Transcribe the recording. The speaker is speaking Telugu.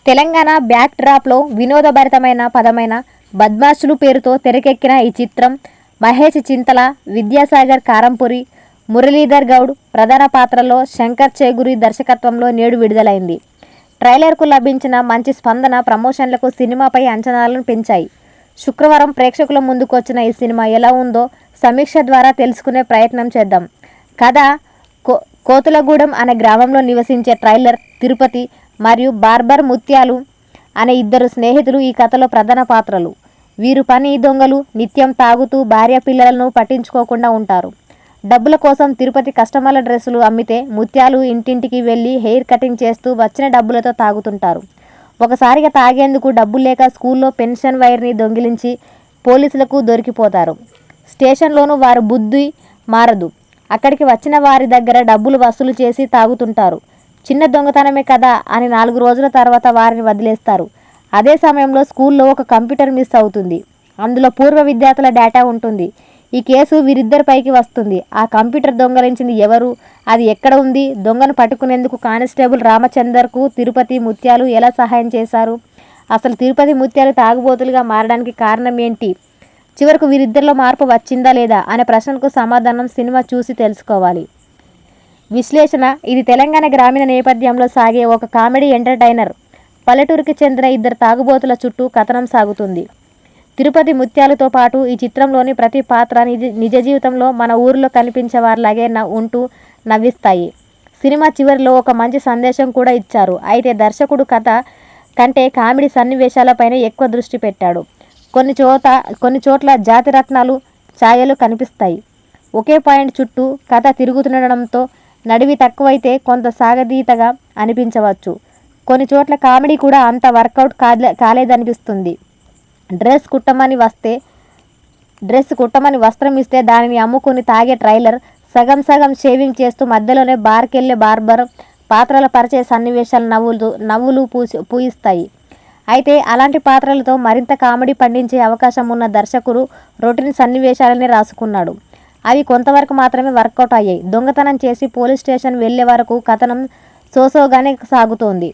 తెలంగాణ బ్యాక్ డ్రాప్లో వినోదభరితమైన పదమైన బద్మాషులు పేరుతో తెరకెక్కిన ఈ చిత్రం మహేష్ చింతల, విద్యాసాగర్ కారంపూరి, మురళీధర్ గౌడ్ ప్రధాన పాత్రలో శంకర్ చేగురి దర్శకత్వంలో నేడు విడుదలైంది. ట్రైలర్కు లభించిన మంచి స్పందన ప్రమోషన్లకు సినిమాపై అంచనాలను పెంచాయి. శుక్రవారం ప్రేక్షకుల ముందుకు వచ్చిన ఈ సినిమా ఎలా ఉందో సమీక్ష ద్వారా తెలుసుకునే ప్రయత్నం చేద్దాం. కథ కోతులగూడెం అనే గ్రామంలో నివసించే ట్రైలర్ తిరుపతి మరియు బార్బర్ ముత్యాలు అనే ఇద్దరు స్నేహితులు ఈ కథలో ప్రధాన పాత్రలు. వీరు పని దొంగలు, నిత్యం తాగుతూ భార్య పిల్లలను పట్టించుకోకుండా ఉంటారు. డబ్బుల కోసం తిరుపతి కస్టమర్ల డ్రెస్సులు అమ్మితే ముత్యాలు ఇంటింటికి వెళ్ళి హెయిర్ కటింగ్ చేస్తూ వచ్చిన డబ్బులతో తాగుతుంటారు. ఒకసారిగా తాగేందుకు డబ్బులు లేక స్కూల్లో పెన్షన్ వైర్ని దొంగిలించి పోలీసులకు దొరికిపోతారు. స్టేషన్లోనూ వారి బుద్ధి మారదు. అక్కడికి వచ్చిన వారి దగ్గర డబ్బులు వసూలు చేసి తాగుతుంటారు. చిన్న దొంగతనమే కదా అని 4 రోజుల తర్వాత వారిని వదిలేస్తారు. అదే సమయంలో స్కూల్లో ఒక కంప్యూటర్ మిస్ అవుతుంది. అందులో పూర్వ విద్యార్థుల డేటా ఉంటుంది. ఈ కేసు వీరిద్దరిపైకి వస్తుంది. ఆ కంప్యూటర్ దొంగలించింది ఎవరు, అది ఎక్కడ ఉంది, దొంగను పట్టుకునేందుకు కానిస్టేబుల్ రామచందర్కు తిరుపతి ముత్యాలు ఎలా సహాయం చేశారు, అసలు తిరుపతి ముత్యాలు తాగుబోతులుగా మారడానికి కారణం ఏంటి, చివరకు వీరిద్దరిలో మార్పు వచ్చిందా లేదా అనే ప్రశ్నలకు సమాధానం సినిమా చూసి తెలుసుకోవాలి. విశ్లేషణ: ఇది తెలంగాణ గ్రామీణ నేపథ్యంలో సాగే ఒక కామెడీ ఎంటర్టైనర్. పల్లెటూరుకి చెందిన ఇద్దరు తాగుబోతుల చుట్టూ కథనం సాగుతుంది. తిరుపతి ముత్యాలతో పాటు ఈ చిత్రంలోని ప్రతి పాత్ర నిజ జీవితంలో మన ఊరిలో కనిపించే వారిలాగే ఉంటూ నవ్విస్తాయి. సినిమా చివరిలో ఒక మంచి సందేశం కూడా ఇచ్చారు. అయితే దర్శకుడు కథ కంటే కామెడీ సన్నివేశాలపైనే ఎక్కువ దృష్టి పెట్టాడు. కొన్ని చోట్ల జాతిరత్నాలు ఛాయలు కనిపిస్తాయి. ఒకే పాయింట్ చుట్టూ కథ తిరుగుతుండడంతో నడివి తక్కువైతే కొంత సాగతీతగా అనిపించవచ్చు. కొన్ని చోట్ల కామెడీ కూడా అంత వర్కౌట్ కాలేదనిపిస్తుంది. డ్రెస్ కుట్టమని వస్త్రం ఇస్తే దానిని అమ్ముకుని తాగే ట్రైలర్, సగం షేవింగ్ చేస్తూ మధ్యలోనే బార్కెళ్లే బార్బర్ పాత్రల పరిచయ సన్నివేశాలు నవ్వులు పూయిస్తాయి. అయితే అలాంటి పాత్రలతో మరింత కామెడీ పండించే అవకాశం ఉన్న దర్శకుడు రొటీన్ సన్నివేశాలనే రాసుకున్నాడు. అవి కొంతవరకు మాత్రమే వర్కౌట్ అయ్యాయి. దొంగతనం చేసి పోలీస్ స్టేషన్ వెళ్లే వరకు కథనం సోసోగానే సాగుతోంది.